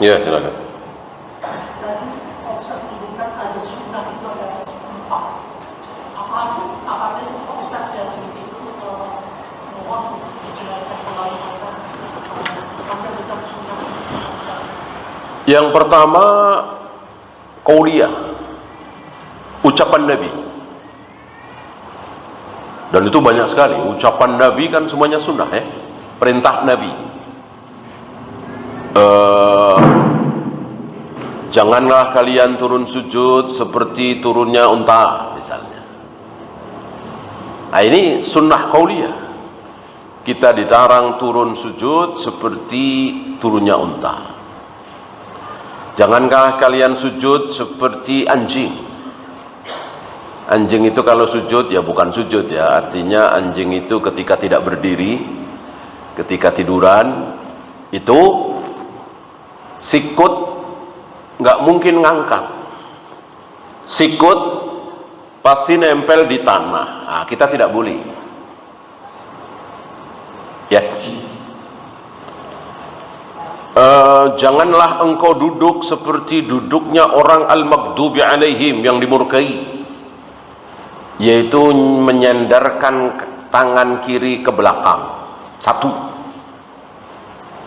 Ya, silakan. Tadi Ustaz menyebutkan ada sunnah itu ada 4. Apa itu Ustaz yang itu mohon dijelaskan kembali macam sunnah. Yang pertama, qauliyah, ucapan Nabi. Dan itu banyak sekali. Ucapan Nabi kan semuanya sunnah ya. Perintah Nabi. Janganlah kalian turun sujud seperti turunnya unta misalnya. Nah, ini sunnah qauliyah. Kita dilarang turun sujud seperti turunnya unta. Janganlah kalian sujud seperti anjing. Anjing itu kalau sujud ya bukan sujud ya, artinya anjing itu ketika tidak berdiri, ketika tiduran itu sikut nggak mungkin ngangkat, sikut pasti nempel di tanah. Nah, kita tidak boleh ya. Janganlah engkau duduk seperti duduknya orang al-maghdubi alaihim, yang dimurkai, yaitu menyandarkan tangan kiri ke belakang. Satu,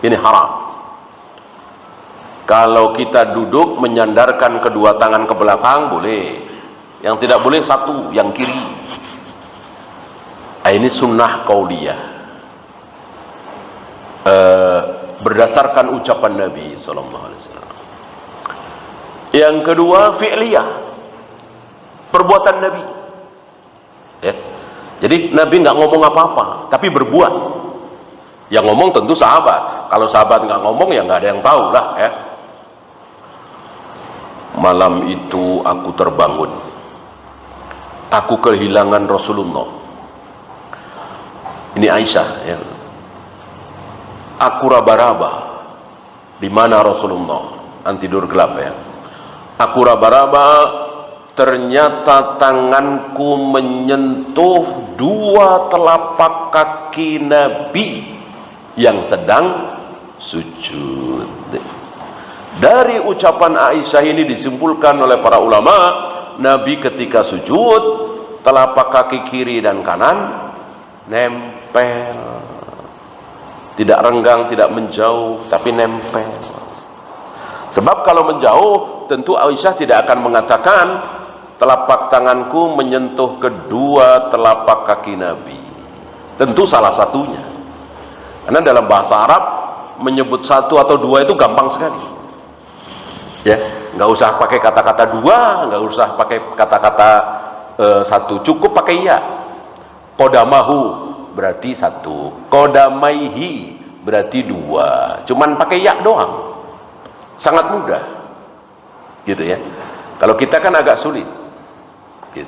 ini haram. Kalau kita duduk menyandarkan kedua tangan ke belakang boleh, yang tidak boleh satu, yang kiri. Nah, ini sunnah qauliyah, berdasarkan ucapan Nabi SAW. Yang kedua, fi'liyah, perbuatan Nabi ya. Jadi Nabi nggak ngomong apa-apa, tapi berbuat. Yang ngomong tentu sahabat. Kalau sahabat nggak ngomong ya nggak ada yang tahu lah ya. Malam itu aku terbangun, aku kehilangan Rasulullah. Ini Aisyah ya. Aku raba-raba di mana Rasulullah, tidur gelap ya. Aku raba-raba, ternyata tanganku menyentuh dua telapak kaki Nabi yang sedang sujud. Dari ucapan Aisyah ini disimpulkan oleh para ulama, Nabi ketika sujud, telapak kaki kiri dan kanan nempel, tidak renggang, tidak menjauh, tapi nempel. Sebab kalau menjauh, tentu Aisyah tidak akan mengatakan telapak tanganku menyentuh kedua telapak kaki Nabi. Tentu salah satunya. Karena dalam bahasa Arab menyebut satu atau dua itu gampang sekali. Ya, nggak usah pakai kata-kata dua, nggak usah pakai kata-kata satu, cukup pakai ya. Qodamahu berarti satu, qodamaihi berarti dua. Cuman pakai ya doang. Sangat mudah. Gitu ya. Kalau kita kan agak sulit. Gitu.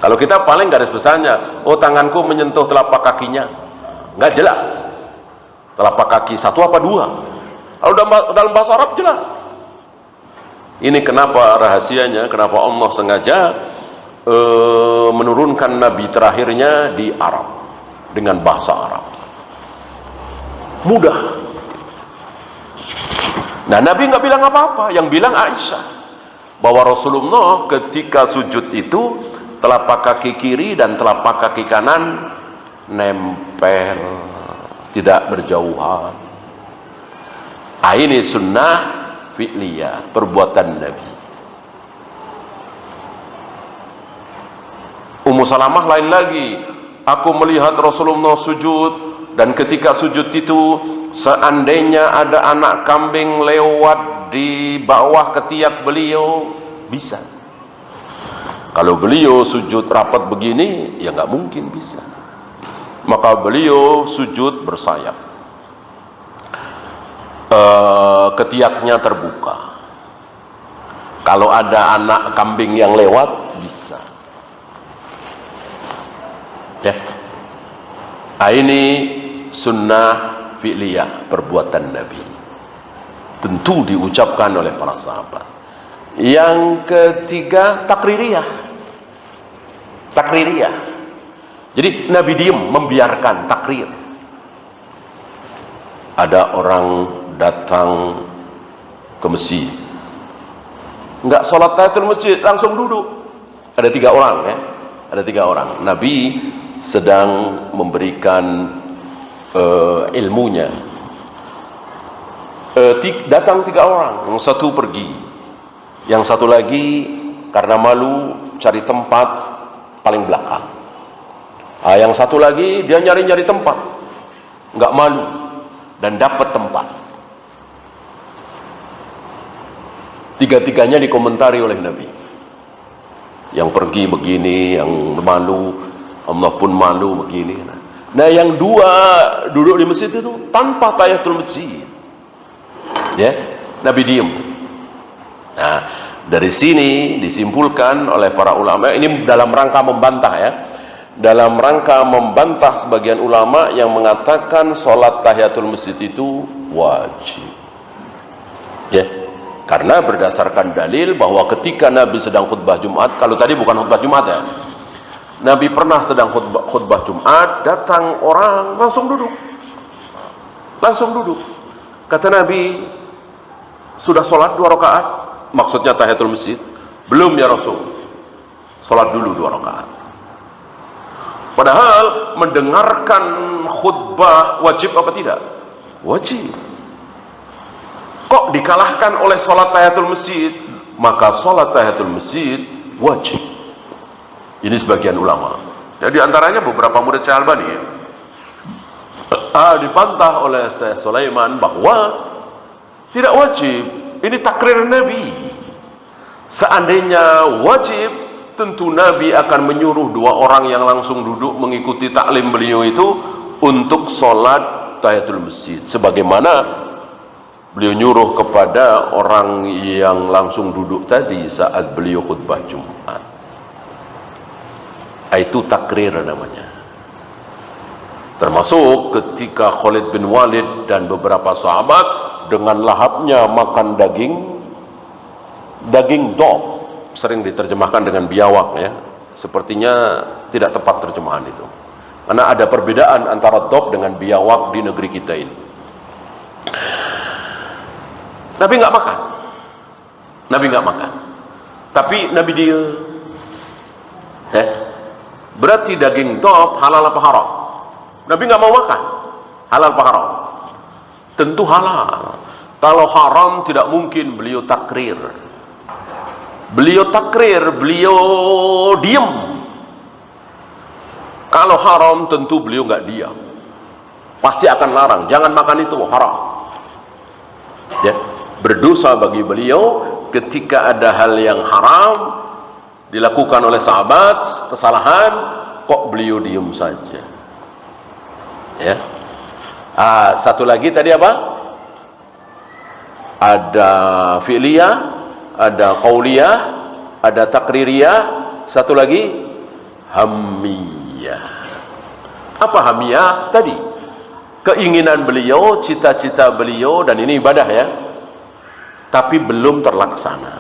Kalau kita paling garis besarnya, oh tanganku menyentuh telapak kakinya, nggak jelas telapak kaki satu apa dua. Kalau dalam bahasa Arab jelas. Ini kenapa rahasianya, kenapa Allah sengaja menurunkan Nabi terakhirnya di Arab dengan bahasa Arab. Mudah. Nah, Nabi nggak bilang apa-apa, yang bilang Aisyah. Bahwa Rasulullah ketika sujud itu telapak kaki kiri dan telapak kaki kanan nempel, tidak berjauhan. Ini sunnah fi'liyah, perbuatan Nabi. Ummu Salamah lain lagi, aku melihat Rasulullah sujud, dan ketika sujud itu seandainya ada anak kambing lewat di bawah ketiak beliau, bisa. Kalau beliau sujud rapat begini, ya nggak mungkin bisa. Maka beliau sujud bersayap, ketiaknya terbuka. Kalau ada anak kambing yang lewat, bisa. Ya. Nah, ini sunnah fi'liyah, perbuatan Nabi. Tentu diucapkan oleh para sahabat. Yang ketiga, takririyah. Takririyah. Jadi Nabi diem, membiarkan takrir. Ada orang datang ke masjid. Enggak sholat tahiyatul masjid, langsung duduk. Ada 3 orang ya, ada 3 orang. Nabi sedang memberikan ilmunya. Datang 3 orang, yang satu pergi, yang satu lagi karena malu cari tempat paling belakang. Yang satu lagi dia nyari-nyari tempat, nggak malu dan dapat tempat. Tiga-tiganya dikomentari oleh Nabi. Yang pergi begini, yang malu, Allah pun malu begini. Nah, yang 2 duduk di masjid itu tanpa tahiyatul masjid. Ya, Nabi diem. Nah, dari sini disimpulkan oleh para ulama, ini dalam rangka membantah ya, dalam rangka membantah sebagian ulama yang mengatakan sholat tahiyatul masjid itu wajib. Ya, karena berdasarkan dalil bahwa ketika Nabi sedang khutbah Jumat, kalau tadi bukan khutbah Jumat ya, Nabi pernah sedang khutbah Jumat, datang orang langsung duduk, kata Nabi, sudah sholat 2 rakaat, maksudnya tahiyatul masjid. Belum ya Rasul, sholat dulu 2 rakaat. Padahal mendengarkan khutbah wajib apa tidak? Wajib. Kok dikalahkan oleh sholat tahiyatul masjid? Maka sholat tahiyatul masjid wajib. Ini sebagian ulama. Jadi antaranya beberapa murid Syekh Albani ya. Dibantah oleh Syekh Sulaiman bahwa tidak wajib. Ini takrir Nabi. Seandainya wajib, tentu Nabi akan menyuruh 2 orang yang langsung duduk mengikuti taklim beliau itu untuk sholat tahiyatul masjid. Sebagaimana beliau nyuruh kepada orang yang langsung duduk tadi saat beliau khutbah Jumat. Itu takrir namanya. Termasuk ketika Khalid bin Walid dan beberapa sahabat dengan lahapnya makan daging dob, sering diterjemahkan dengan biawak ya. Sepertinya tidak tepat terjemahan itu, karena ada perbedaan antara dob dengan biawak di negeri kita ini. Nabi nggak makan, tapi Nabi dia berarti daging dob halal apa haram? Nabi nggak mau makan, halal apa haram? Tentu halal. Kalau haram tidak mungkin beliau takrir. Beliau diam. Kalau haram tentu beliau nggak diam. Pasti akan larang, jangan makan itu, haram. Ya, berdosa bagi beliau ketika ada hal yang haram dilakukan oleh sahabat, kesalahan, kok beliau diam saja. Ya. Satu lagi tadi apa? Ada fi'liyah, ada qauliyah, ada takririyah, satu lagi hamiyah. Apa hamiyah? Tadi keinginan beliau, cita-cita beliau, dan ini ibadah ya, tapi belum terlaksana.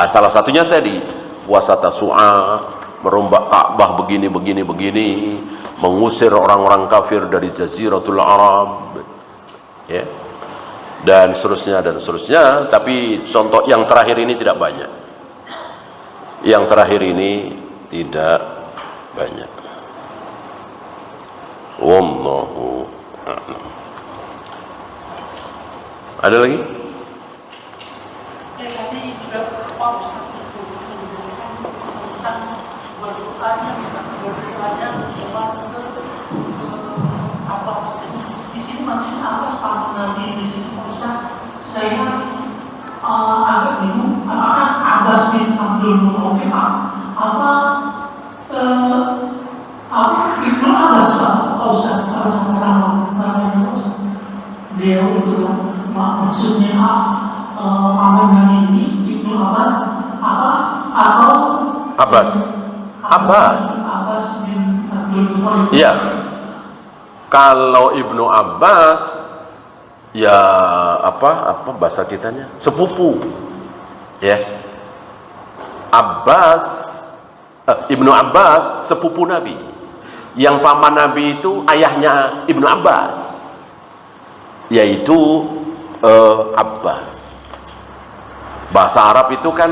Salah satunya tadi puasa Tasu'a, merombak Ka'bah begini, mengusir orang-orang kafir dari Jaziratul Arab, ya, dan seterusnya. Tapi contoh yang terakhir ini tidak banyak. Wallahu a'lam. Ada lagi? Tadi juga Pak Ustaz itu tentang berdoanya cuma apa di sini maksudnya apa sama Nabi di sini Pak Ustaz? Saya agak bingung apakah Abbas bin Abdul Muttalib apa Ibnu Abbas Pak Ustaz, sama-sama namanya Pak Ustaz. Dia itu maksudnya paman Nabi ini Ibnu Abbas Abbas bin Abdul Muttalib. Iya. Kalau Ibnu Abbas ya apa bahasa kitanya? Sepupu. Ya. Ibnu Abbas sepupu Nabi. Yang paman Nabi itu ayahnya Ibnu Abbas, yaitu Abbas. Bahasa Arab itu kan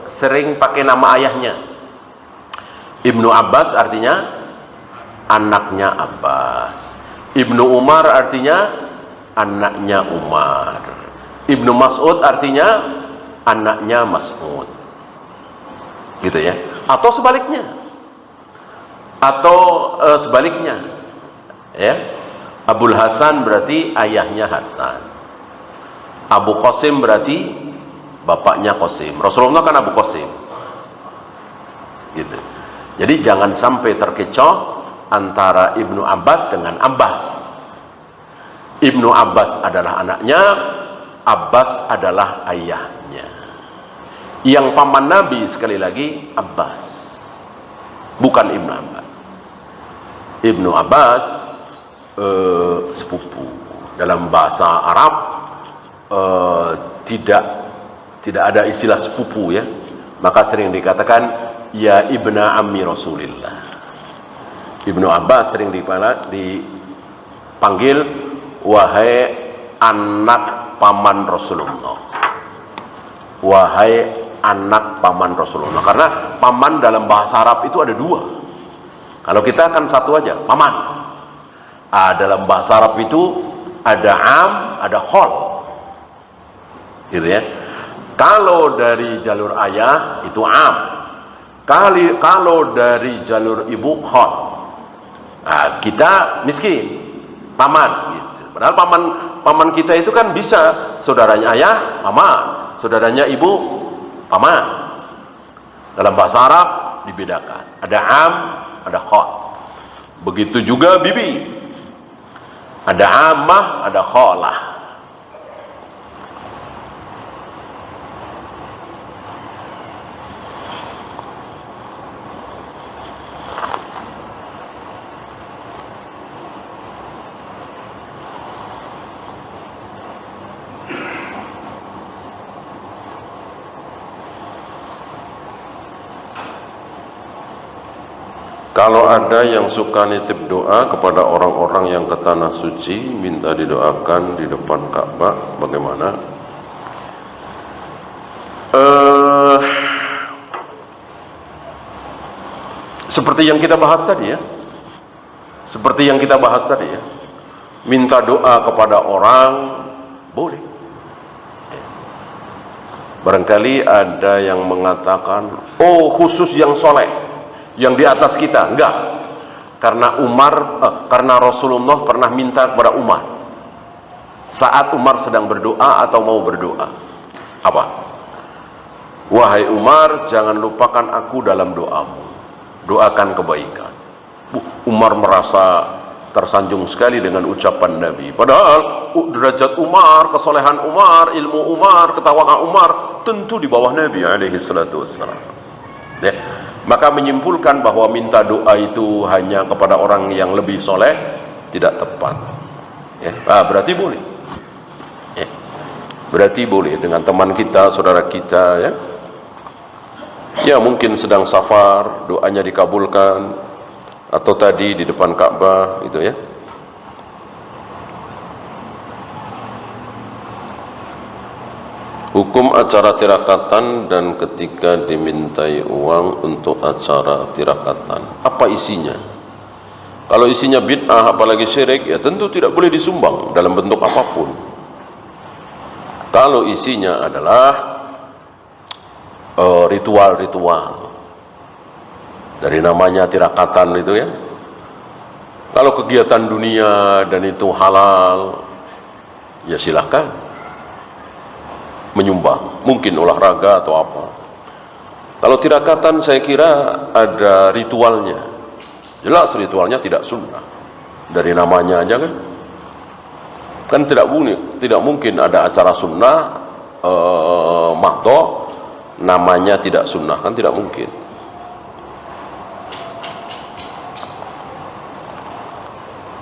sering pakai nama ayahnya. Ibnu Abbas artinya anaknya Abbas. Ibnu Umar artinya anaknya Umar. Ibnu Mas'ud artinya anaknya Mas'ud. Gitu ya. Atau sebaliknya. Ya. Abul Hasan berarti ayahnya Hasan. Abu Qasim berarti bapaknya Qasim. Rasulullah kan Abu Qasim. Gitu. Jadi jangan sampai terkecoh antara Ibnu Abbas dengan Abbas. Ibnu Abbas adalah anaknya, Abbas adalah ayahnya. Yang paman Nabi sekali lagi Abbas, bukan Ibnu Abbas. Ibnu Abbas sepupu. Dalam bahasa Arab tidak ada istilah sepupu ya, maka sering dikatakan ya ibna ammi Rasulillah. Ibnu Abbas sering dipanggil wahai anak paman Rasulullah, wahai anak paman Rasulullah. Karena paman dalam bahasa Arab itu ada dua. Kalau kita kan satu aja, paman. Dalam bahasa Arab itu ada am, ada khol, gitu ya. Kalau dari jalur ayah itu am, kalau dari jalur ibu khol. Nah, kita miskin, paman, gitu. Padahal paman kita itu kan bisa saudaranya ayah, paman, saudaranya ibu, paman. Dalam bahasa Arab dibedakan, ada am, ada khol. Begitu juga bibi. Ada ammah, ada kholah. Kalau ada yang suka nitip doa kepada orang-orang yang ke tanah suci, minta didoakan di depan Ka'bah, bagaimana? Seperti yang kita bahas tadi ya. Minta doa kepada orang boleh. Barangkali ada yang mengatakan, oh khusus yang soleh, yang di atas kita. Enggak. Karena Rasulullah pernah minta kepada Umar saat Umar sedang berdoa atau mau berdoa. Apa? Wahai Umar, jangan lupakan aku dalam doamu, doakan kebaikan. Umar merasa tersanjung sekali dengan ucapan Nabi. Padahal derajat Umar, kesolehan Umar, ilmu Umar, ketakwaan Umar tentu di bawah Nabi alaihi salatu wassalam. Ya. Maka menyimpulkan bahwa minta doa itu hanya kepada orang yang lebih soleh tidak tepat. Ya. Berarti boleh. Ya. Berarti boleh dengan teman kita, saudara kita, ya. Ya mungkin sedang safar, doanya dikabulkan, atau tadi di depan Ka'bah, gitu ya. Hukum acara tirakatan dan ketika dimintai uang untuk acara tirakatan, apa isinya? Kalau isinya bid'ah apalagi syirik, ya tentu tidak boleh disumbang dalam bentuk apapun. Kalau isinya adalah ritual-ritual, dari namanya tirakatan itu ya. Kalau kegiatan dunia dan itu halal, ya silahkan menyumbang, mungkin olahraga atau apa. Kalau tirakatan saya kira ada ritualnya, jelas ritualnya tidak sunnah. Dari namanya aja kan tidak mungkin ada acara sunnah mahdoh namanya tidak sunnah, kan tidak mungkin.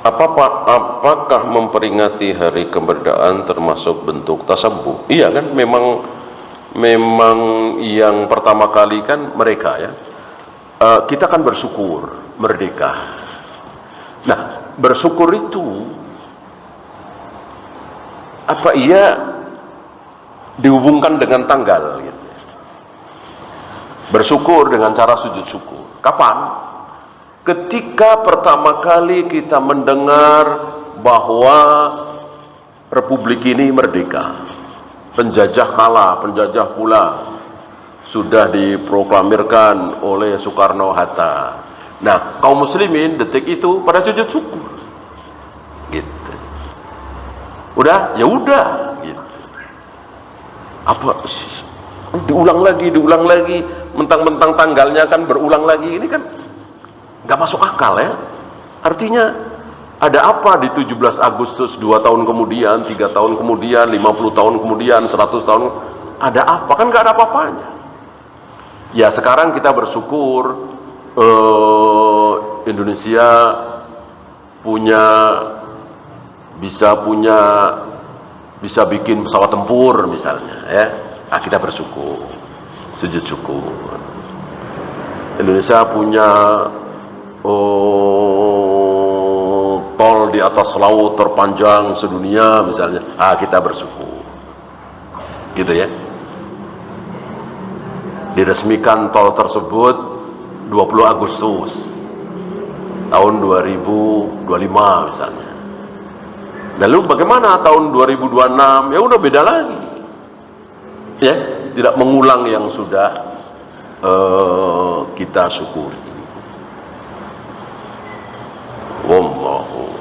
Apakah memperingati hari kemerdekaan termasuk bentuk tasabbuh? Iya kan, memang yang pertama kali kan mereka ya. Kita kan bersyukur merdeka. Nah, bersyukur itu apa iya dihubungkan dengan tanggal gitu. Bersyukur dengan cara sujud syukur. Kapan? Ketika pertama kali kita mendengar bahwa Republik ini merdeka, penjajah kalah, penjajah pula, sudah diproklamirkan oleh Soekarno-Hatta. Nah, kaum muslimin detik itu pada sujud syukur. Gitu. Udah, ya udah gitu. Apa diulang lagi, mentang-mentang tanggalnya kan berulang lagi, ini kan nggak masuk akal ya. Artinya ada apa di 17 Agustus 2 tahun kemudian, 3 tahun kemudian, 50 tahun kemudian, 100 tahun, ada apa? Kan nggak ada apa-apanya. Ya sekarang kita bersyukur Indonesia bisa bikin pesawat tempur misalnya ya. Nah, kita bersyukur, sujud syukur. Indonesia punya tol di atas laut terpanjang sedunia misalnya. Ah, kita bersyukur. Gitu ya. Diresmikan tol tersebut 20 Agustus tahun 2025 misalnya. Lalu bagaimana tahun 2026? Ya udah beda lagi. Ya, tidak mengulang yang sudah kita syukuri. Wallahu.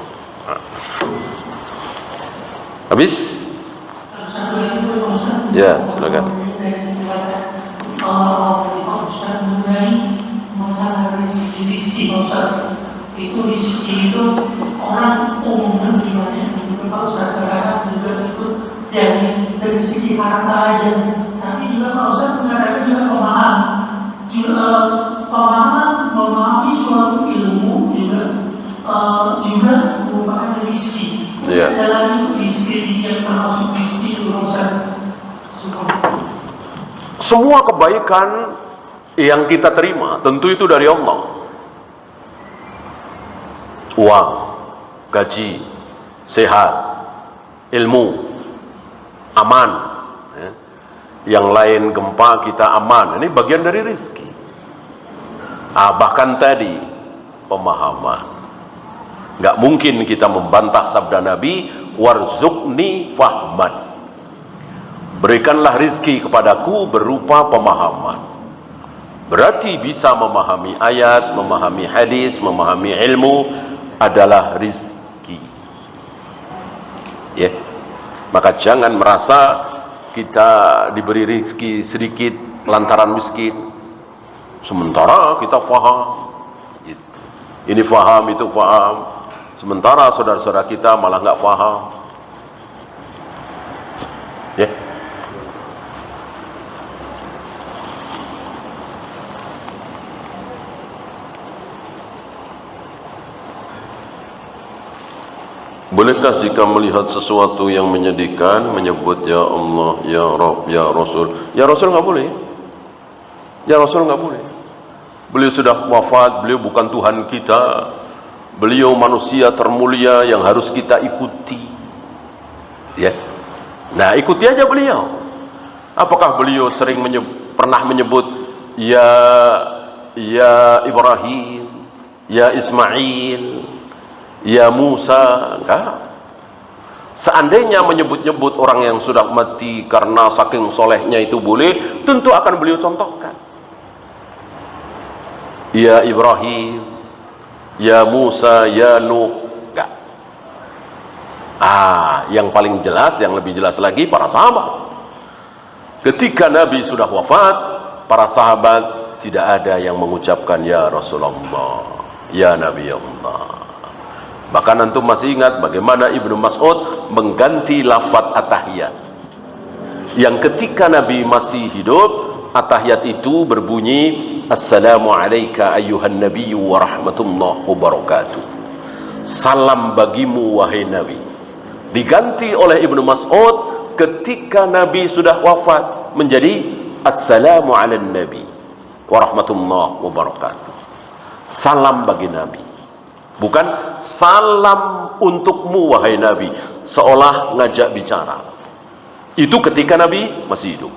Habis? Ya, silakan. Masalah rezeki itu rezeki itu orang umum gimana juga Pak Ustaz, kadang juga itu dari segi harta aja, tapi juga Pak Ustaz kadang juga memahami suatu ilmu juga merupakan rezeki. Dalam itu rezeki yang termasuk rezeki itu Pak Ustaz. Semua kebaikan yang kita terima tentu itu dari Allah. Uang, gaji, sehat, ilmu, aman ya. Yang lain gempa kita aman, ini bagian dari rezeki. Bahkan tadi pemahaman, nggak mungkin kita membantah sabda Nabi, warzuqni fahman, berikanlah rezeki kepadaku berupa pemahaman. Berarti bisa memahami ayat, memahami hadis, memahami ilmu adalah rizki. Ya, maka jangan merasa kita diberi rizki sedikit lantaran miskin, sementara kita faham. Gitu. Ini faham, itu faham, sementara saudara-saudara kita malah nggak faham. Ya. Bolehkah jika melihat sesuatu yang menyedihkan menyebut ya Allah, ya Rabb, ya Rasul? Ya Rasul nggak boleh. Ya Rasul nggak boleh. Beliau sudah wafat, beliau bukan Tuhan kita. Beliau manusia termulia yang harus kita ikuti. Ya. Nah, ikuti aja beliau. Apakah beliau sering pernah menyebut ya Ibrahim, ya Ismail, ya Musa? Enggak. Seandainya menyebut-nyebut orang yang sudah mati karena saking solehnya itu boleh, tentu akan beliau contohkan. Ya Ibrahim, ya Musa, ya Nuh. Enggak. Yang paling jelas, yang lebih jelas lagi para sahabat. Ketika Nabi sudah wafat, para sahabat tidak ada yang mengucapkan ya Rasulullah, ya Nabi Allah. Bahkan antum masih ingat bagaimana Ibnu Mas'ud mengganti lafaz at-tahiyat. Yang ketika Nabi masih hidup, at-tahiyat itu berbunyi Assalamu alayka ayyuhan nabiyyu wa rahmatullahi wa barakatuh. Salam bagimu wahai Nabi. Diganti oleh Ibnu Mas'ud ketika Nabi sudah wafat menjadi Assalamu ala nabi wa rahmatullahi wa barakatuh. Salam bagi Nabi. Bukan salam untukmu wahai Nabi, seolah ngajak bicara. Itu ketika Nabi masih hidup.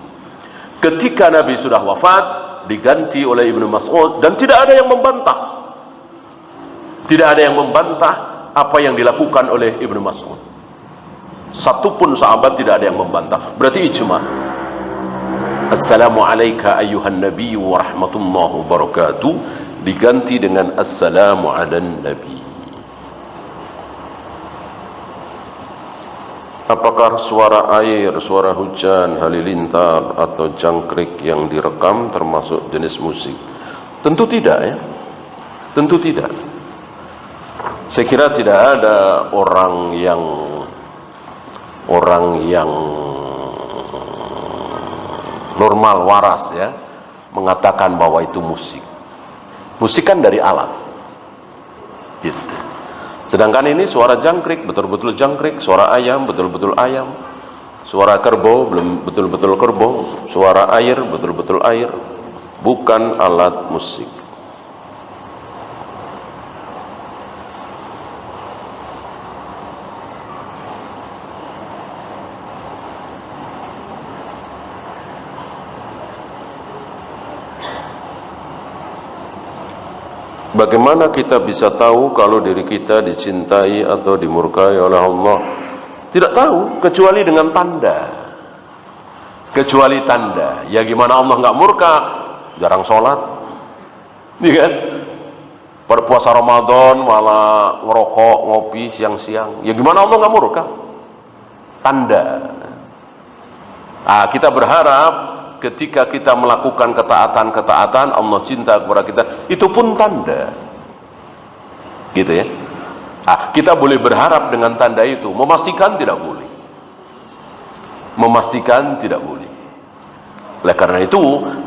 Ketika Nabi sudah wafat, diganti oleh Ibnu Mas'ud, dan tidak ada yang membantah. Tidak ada yang membantah apa yang dilakukan oleh Ibnu Mas'ud. Satupun sahabat tidak ada yang membantah. Berarti ijma. Assalamu alayka ayyuhan nabi wa rahmatullahi wa barakatuh diganti dengan assalamu ala nabi. Apakah suara air, suara hujan, halilintar atau jangkrik yang direkam termasuk jenis musik? Tentu tidak, ya. Tentu tidak. Saya kira tidak ada orang yang normal, waras, ya, mengatakan bahwa itu musik. Musik kan dari alat, gitu. Sedangkan ini suara jangkrik, betul-betul jangkrik. Suara ayam, betul-betul ayam. Suara kerbau, belum betul-betul kerbau. Suara air, betul-betul air. Bukan alat musik. Bagaimana kita bisa tahu kalau diri kita dicintai atau dimurkai oleh Allah? Tidak tahu, kecuali dengan tanda. Kecuali tanda. Ya gimana Allah nggak murka? Jarang sholat, iya kan? Pada puasa Ramadan malah ngerokok, ngopi siang-siang. Ya gimana Allah nggak murka? Tanda. Kita berharap ketika kita melakukan ketaatan-ketaatan, Allah cinta kepada kita, itu pun tanda, gitu ya. Kita boleh berharap dengan tanda itu. Memastikan tidak boleh. Memastikan tidak boleh. Oleh karena itu,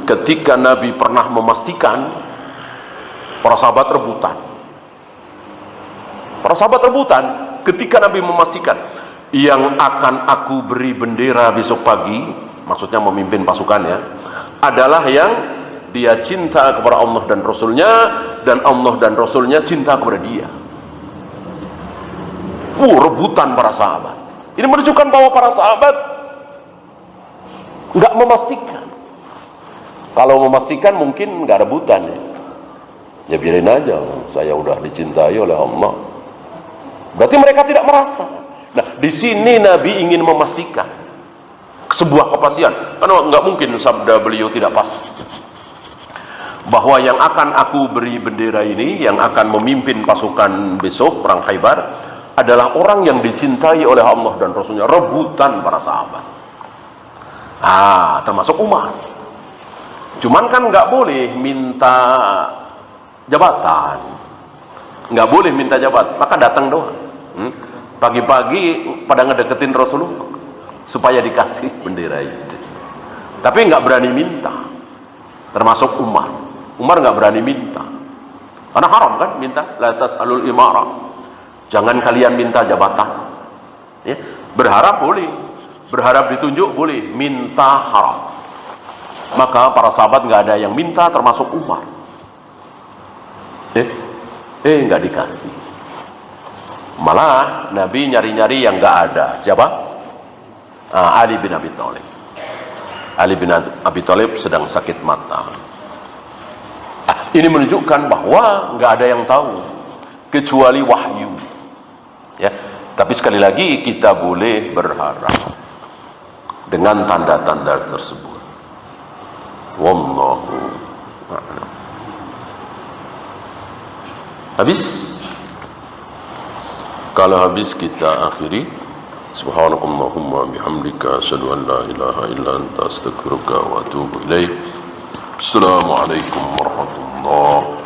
ketika Nabi pernah memastikan, para sahabat rebutan. Para sahabat rebutan ketika Nabi memastikan, yang akan aku beri bendera besok pagi, maksudnya memimpin pasukannya, adalah yang dia cinta kepada Allah dan Rasulnya, dan Allah dan Rasulnya cinta kepada dia. Rebutan para sahabat. Ini menunjukkan bahwa para sahabat nggak memastikan. Kalau memastikan mungkin nggak rebutan, ya. Ya biarin aja, saya udah dicintai oleh Allah. Berarti mereka tidak merasa. Nah, di sini Nabi ingin memastikan sebuah kepastian, karena nggak mungkin sabda beliau tidak pas, bahwa yang akan aku beri bendera ini, yang akan memimpin pasukan besok perang Khaybar, adalah orang yang dicintai oleh Allah dan Rasulnya. Rebutan para sahabat, termasuk Umar. Cuman kan nggak boleh minta jabatan, nggak boleh minta jabatan, maka datang doang. Pagi-pagi pada ngedeketin Rasulullah supaya dikasih bendera itu, tapi nggak berani minta. Termasuk Umar. Umar nggak berani minta, karena haram kan minta. La tas'alul imarah, jangan kalian minta jabatan, ya. Berharap boleh, berharap ditunjuk boleh, minta haram. Maka para sahabat nggak ada yang minta, termasuk Umar. Nggak dikasih. Malah Nabi nyari-nyari yang nggak ada. Siapa? Ali bin Abi Thalib. Ali bin Abi Thalib sedang sakit mata. Ini menunjukkan bahwa nggak ada yang tahu kecuali wahyu, ya. Tapi sekali lagi kita boleh berharap dengan tanda-tanda tersebut. Wallahu a'lam. Habis? Kalau habis kita akhiri. Subhanakallahumma bihamdika asyhadu an la ilaha illa anta astaghfiruka wa atubu ilaik. Assalamualaikum warahmatullahi